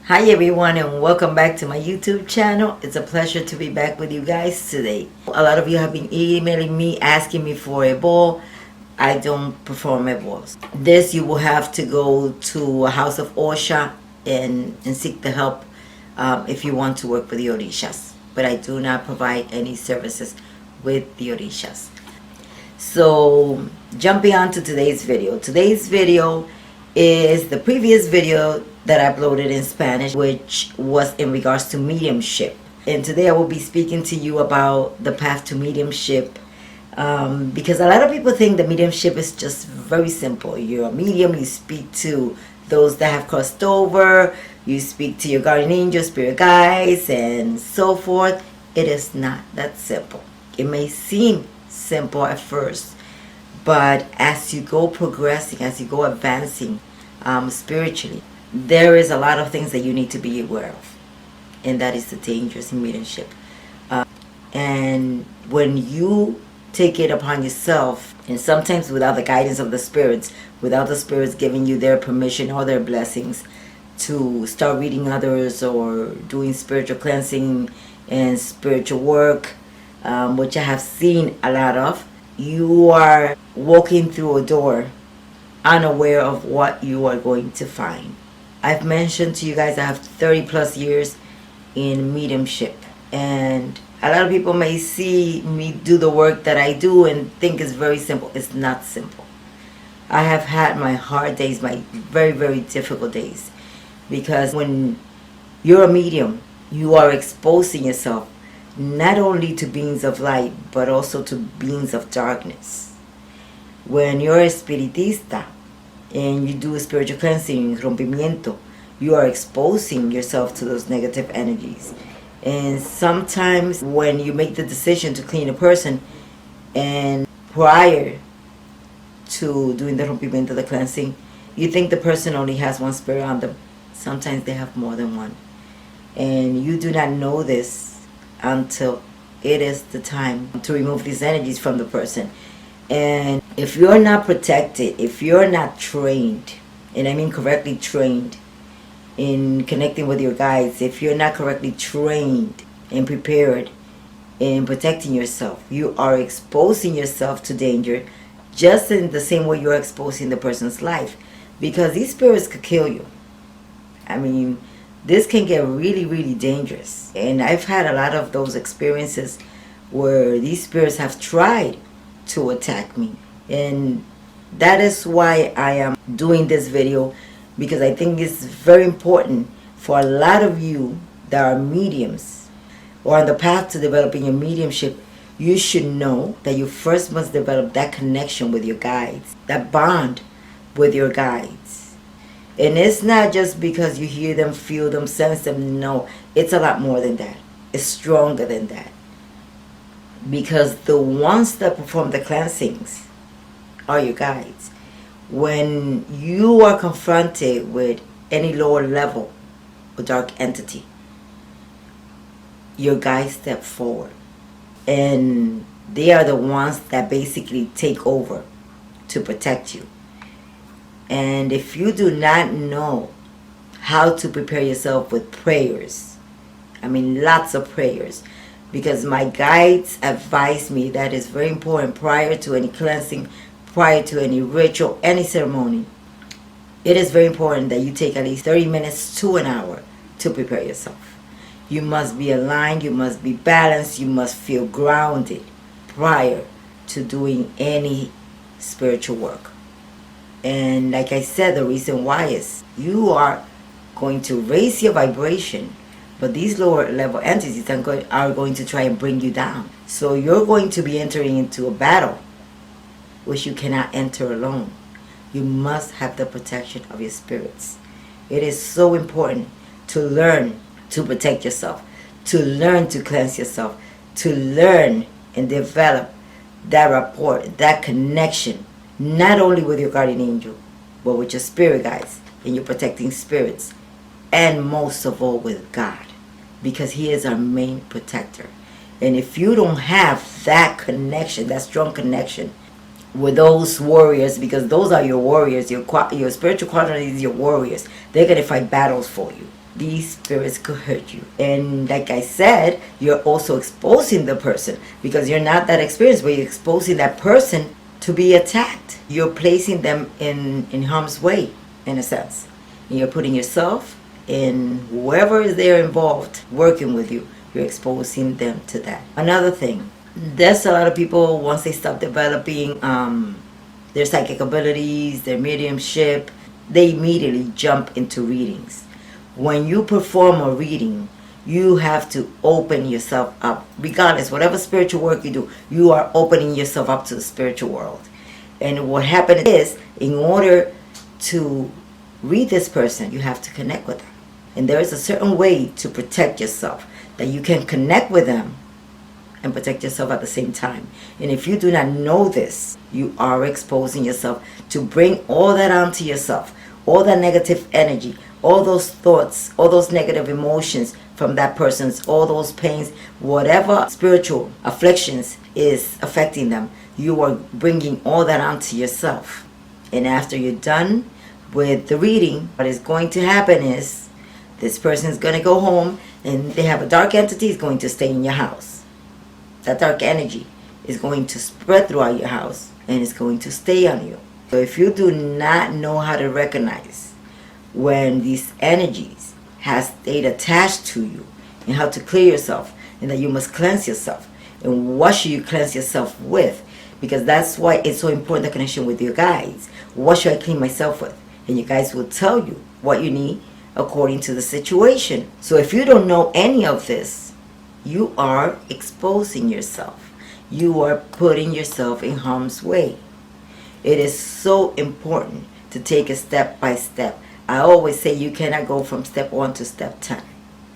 Hi everyone and welcome back to my YouTube channel. It's a pleasure to be back with you guys today. A lot of you have been emailing me asking me for a ball. I don't perform at balls. This you will have to go to a house of Osha and seek the help if you want to work with the Orishas. But I do not provide any services with the Orishas. So jumping on to today's video. Today's video is the previous video that I uploaded in Spanish, which was in regards to mediumship. And today I will be speaking to you about the path to mediumship, because a lot of people think that mediumship is just very simple. You're a medium, you speak to those that have crossed over, you speak to your guardian angels, spirit guides, and so forth. It is not that simple. It may seem simple at first, but as you go progressing, as you go advancing spiritually, there is a lot of things that you need to be aware of, and that is the dangers in mediumship. And when you take it upon yourself, and sometimes without the guidance of the spirits, without the spirits giving you their permission or their blessings to start reading others or doing spiritual cleansing and spiritual work, which I have seen a lot of, you are walking through a door unaware of what you are going to find. I've mentioned to you guys I have 30 plus years in mediumship, and a lot of people may see me do the work that I do and think it's very simple. It's not simple. I have had my hard days, my very, very difficult days, because when you're a medium, you are exposing yourself not only to beings of light, but also to beings of darkness. When you're a espiritista and you do spiritual cleansing, rompimiento, you are exposing yourself to those negative energies. And sometimes when you make the decision to clean a person, and prior to doing the rompimiento, the cleansing, you think the person only has one spirit on them. Sometimes they have more than one. And you do not know this until it is the time to remove these energies from the person. And if you're not protected, if you're not trained, and I mean correctly trained in connecting with your guides, if you're not correctly trained and prepared in protecting yourself, you are exposing yourself to danger just in the same way you're exposing the person's life, because these spirits could kill you. I mean, this can get really, really dangerous. And I've had a lot of those experiences where these spirits have tried to attack me. And that is why I am doing this video, because I think it's very important for a lot of you that are mediums or on the path to developing your mediumship. You should know that you first must develop that connection with your guides, that bond with your guides. And it's not just because you hear them, feel them, sense them. No, it's a lot more than that. It's stronger than that. Because the ones that perform the cleansings are your guides. When you are confronted with any lower level or dark entity, your guides step forward. And they are the ones that basically take over to protect you. And if you do not know how to prepare yourself with prayers, I mean lots of prayers, because my guides advise me that it's very important prior to any cleansing, prior to any ritual, any ceremony. It is very important that you take at least 30 minutes to an hour to prepare yourself. You must be aligned, you must be balanced, you must feel grounded prior to doing any spiritual work. And like I said, the reason why is you are going to raise your vibration, but these lower level entities are going to try and bring you down. So you're going to be entering into a battle which you cannot enter alone. You must have the protection of your spirits. It is so important to learn to protect yourself, to learn to cleanse yourself, to learn and develop that rapport, that connection, not only with your guardian angel, but with your spirit guides and your protecting spirits, and most of all with God, because He is our main protector. And if you don't have that connection, that strong connection with those warriors, because those are your warriors, your spiritual qualities, your warriors, they're going to fight battles for you. these spirits could hurt you. And like I said, you're also exposing the person, because you're not that experienced, but you're exposing that person to be attacked. You're placing them in harm's way, in a sense. And you're putting yourself and whoever is there involved working with you, you're exposing them to that. Another thing, there's a lot of people, once they stop developing their psychic abilities, their mediumship, they immediately jump into readings. When you perform a reading, you have to open yourself up. Regardless, whatever spiritual work you do, you are opening yourself up to the spiritual world. And what happens is, in order to read this person, you have to connect with them. And there is a certain way to protect yourself, that you can connect with them and protect yourself at the same time. And if you do not know this, you are exposing yourself to bring all that onto yourself, all that negative energy, all those thoughts, all those negative emotions from that person's, all those pains, whatever spiritual afflictions is affecting them, you are bringing all that onto yourself. And after you're done with the reading, what is going to happen is, this person is going to go home, and they have a dark entity is going to stay in your house. That dark energy is going to spread throughout your house, and it's going to stay on you. So if you do not know how to recognize when these energies has stayed attached to you, and how to clear yourself, and that you must cleanse yourself, and what should you cleanse yourself with? Because that's why it's so important, the connection with your guides. What should I clean myself with? And your guides will tell you what you need according to the situation. So if you don't know any of this, you are exposing yourself. You are putting yourself in harm's way. It is so important to take it step by step. I always say you cannot go from step 1 to step 10,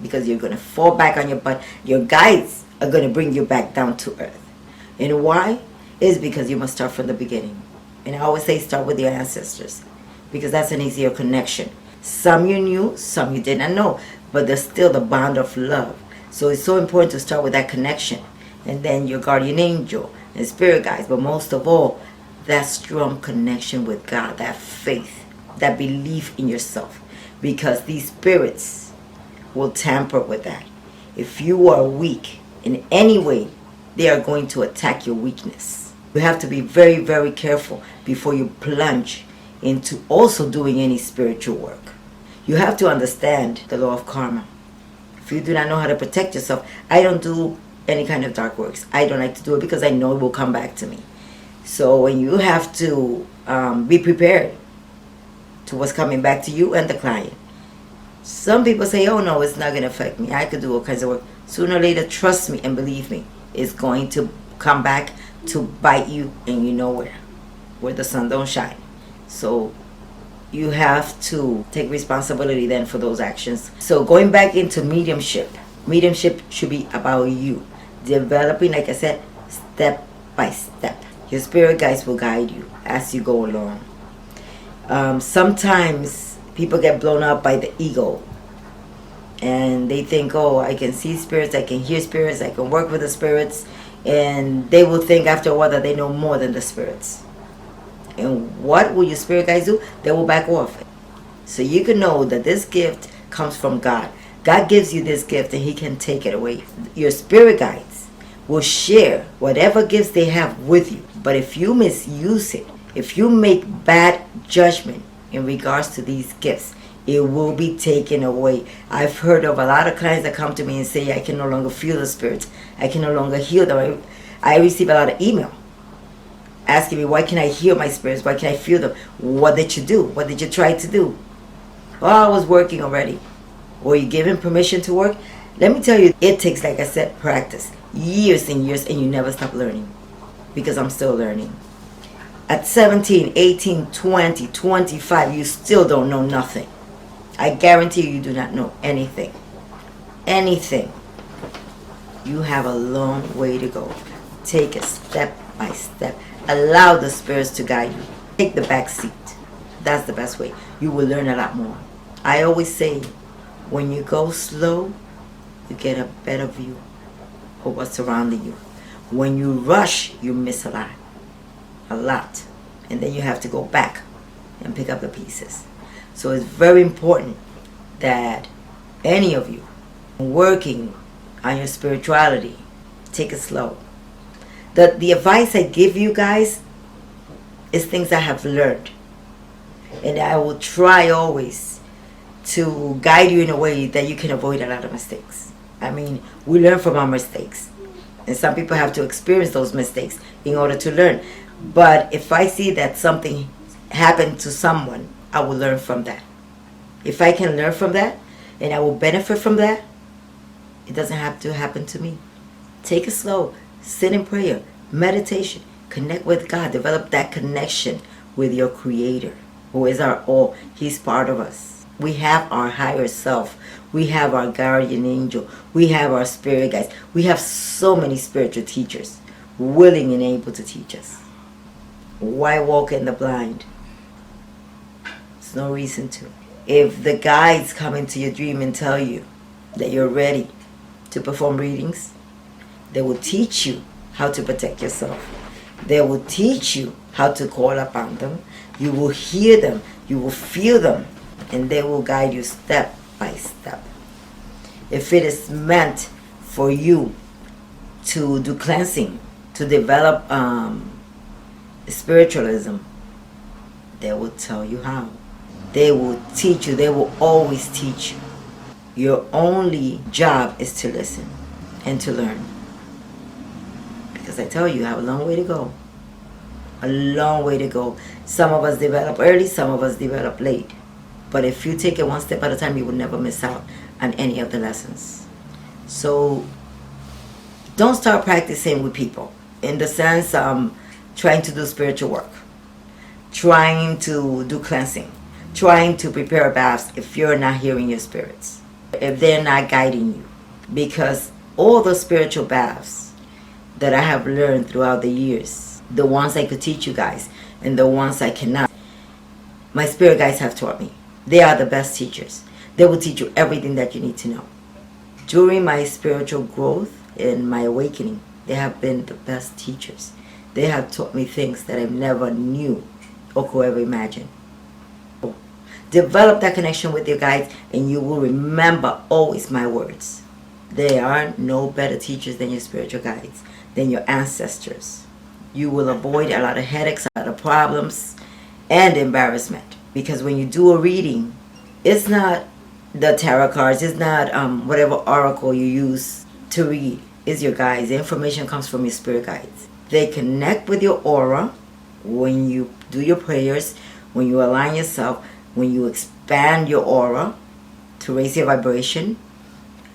because you're going to fall back on your butt. Your guides are going to bring you back down to earth. And why? Is because you must start from the beginning. And I always say start with your ancestors, because that's an easier connection. Some you knew, some you did not know, but there's still the bond of love. So it's so important to start with that connection, and then your guardian angel and spirit guides, but most of all, that strong connection with God, that faith, that belief in yourself, because these spirits will tamper with that. If you are weak in any way, they are going to attack your weakness. You have to be very, very careful before you plunge into also doing any spiritual work. You have to understand the law of karma. If you do not know how to protect yourself, I don't do any kind of dark works. I don't like to do it because I know it will come back to me. So when you have to be prepared to what's coming back to you and the client. Some people say, oh no, it's not going to affect me. I could do all kinds of work. Sooner or later, trust me and believe me, it's going to come back to bite you, and you know where the sun don't shine. So you have to take responsibility then for those actions. So going back into mediumship, mediumship should be about you. Developing, like I said, step by step. Your spirit guides will guide you as you go along. Sometimes people get blown up by the ego, and they think, oh, I can see spirits, I can hear spirits, I can work with the spirits, and they will think after a while that they know more than the spirits. And what will your spirit guides do? They will back off. So you can know that this gift comes from God. God gives you this gift, and He can take it away. Your spirit guides will share whatever gifts they have with you. But if you misuse it, if you make bad judgment in regards to these gifts, it will be taken away. I've heard of a lot of clients that come to me and say, I can no longer feel the spirits. I can no longer heal them. I receive a lot of email asking me, why can I heal my spirits? Why can I feel them? What did you do? What did you try to do? Oh, I was working already. Were you given permission to work? Let me tell you, it takes, like I said, practice. Years and years, and you never stop learning. Because I'm still learning. At 17, 18, 20, 25, you still don't know nothing. I guarantee you do not know anything. Anything. You have a long way to go. Take it step by step. Allow the spirits to guide you. Take the back seat. That's the best way. You will learn a lot more. I always say, when you go slow, you get a better view of what's surrounding you. When you rush, you miss a lot. A lot. And then you have to go back and pick up the pieces. So it's very important that any of you working on your spirituality, take it slow. The advice I give you guys is things I have learned, and I will try always to guide you in a way that you can avoid a lot of mistakes. I mean, we learn from our mistakes, and some people have to experience those mistakes in order to learn. But if I see that something happened to someone, I will learn from that. If I can learn from that and I will benefit from that, it doesn't have to happen to me. Take it slow. Sit in prayer, meditation, connect with God. Develop that connection with your Creator, who is our all. He's part of us. We have our higher self. We have our guardian angel. We have our spirit guides. We have so many spiritual teachers willing and able to teach us. Why walk in the blind? There's no reason to. If the guides come into your dream and tell you that you're ready to perform readings, they will teach you how to protect yourself. They will teach you how to call upon them. You will hear them. You will feel them. And they will guide you step by step. If it is meant for you to do cleansing, to develop spiritualism, they will tell you how. They will teach you. They will always teach you. Your only job is to listen and to learn. Because I tell you, you have a long way to go. A long way to go. Some of us develop early, some of us develop late. But if you take it one step at a time, you will never miss out on any of the lessons. So don't start practicing with people. In the sense, trying to do spiritual work, trying to do cleansing, trying to prepare baths if you're not hearing your spirits, if they're not guiding you. Because all the spiritual baths that I have learned throughout the years, the ones I could teach you guys and the ones I cannot, my spirit guides have taught me. They are the best teachers. They will teach you everything that you need to know. During my spiritual growth and my awakening, they have been the best teachers. They have taught me things that I never knew or could ever imagine. Develop that connection with your guides and you will remember always my words. There are no better teachers than your spiritual guides, than your ancestors. You will avoid a lot of headaches, a lot of problems, and embarrassment. Because when you do a reading, it's not the tarot cards, it's not whatever oracle you use to read. It's your guides. The information comes from your spirit guides. They connect with your aura when you do your prayers, when you align yourself, when you expand your aura to raise your vibration,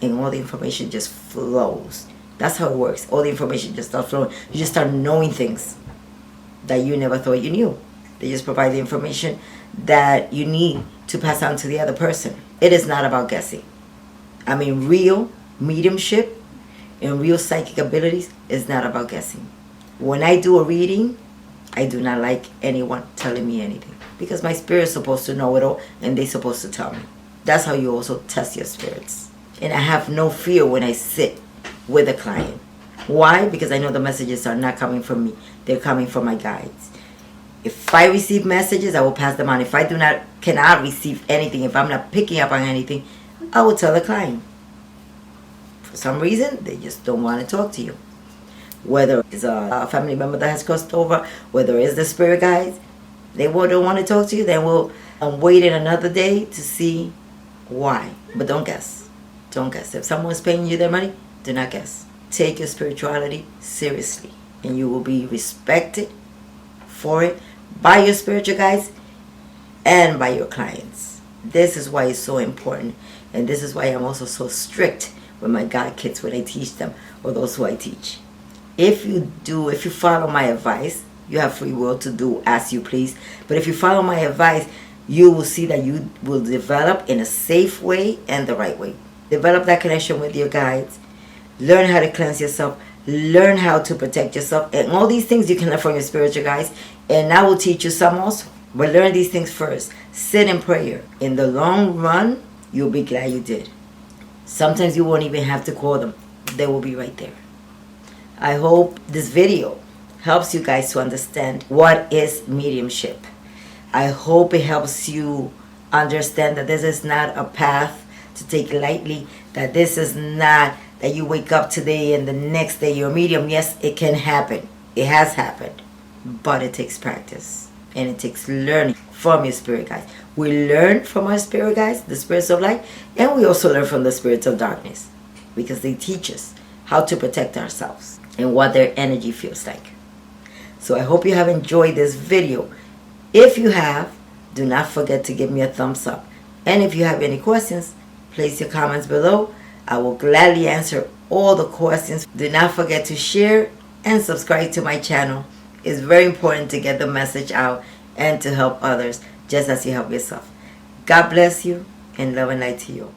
and all the information just flows. That's how it works. All the information just starts flowing. You just start knowing things that you never thought you knew. They just provide the information that you need to pass on to the other person. It is not about guessing. I mean, real mediumship and real psychic abilities is not about guessing. When I do a reading, I do not like anyone telling me anything. Because my spirit is supposed to know it all and they're supposed to tell me. That's how you also test your spirits. And I have no fear when I sit with a client. Why? Because I know the messages are not coming from me. They're coming from my guides. If I receive messages, I will pass them on. If I cannot receive anything, if I'm not picking up on anything, I will tell the client. For some reason, they just don't want to talk to you. Whether it's a family member that has crossed over, whether it's the spirit guides, they don't want to talk to you, then we'll wait in another day to see why. But don't guess. Don't guess. If someone's paying you their money, do not guess. Take your spirituality seriously, and you will be respected for it by your spiritual guides and by your clients. This is why it's so important, and this is why I'm also so strict with my God kids when I teach them, or those who I teach. If you follow my advice, you have free will to do as you please, but if you follow my advice, you will see that you will develop in a safe way and the right way. Develop that connection with your guides. Learn how to cleanse yourself. Learn how to protect yourself. And all these things you can learn from your spiritual guides. And I will teach you some also. But learn these things first. Sit in prayer. In the long run, you'll be glad you did. Sometimes you won't even have to call them. They will be right there. I hope this video helps you guys to understand what is mediumship. I hope it helps you understand that this is not a path to take lightly, that this is not that you wake up today and the next day you're a medium. Yes, it can happen. It has happened. But it takes practice. And it takes learning from your spirit guides. We learn from our spirit guides, the spirits of light, and we also learn from the spirits of darkness, because they teach us how to protect ourselves and what their energy feels like. So I hope you have enjoyed this video. If you have, do not forget to give me a thumbs up. And if you have any questions, place your comments below. I will gladly answer all the questions. Do not forget to share and subscribe to my channel. It's very important to get the message out and to help others just as you help yourself. God bless you, and love and light to you.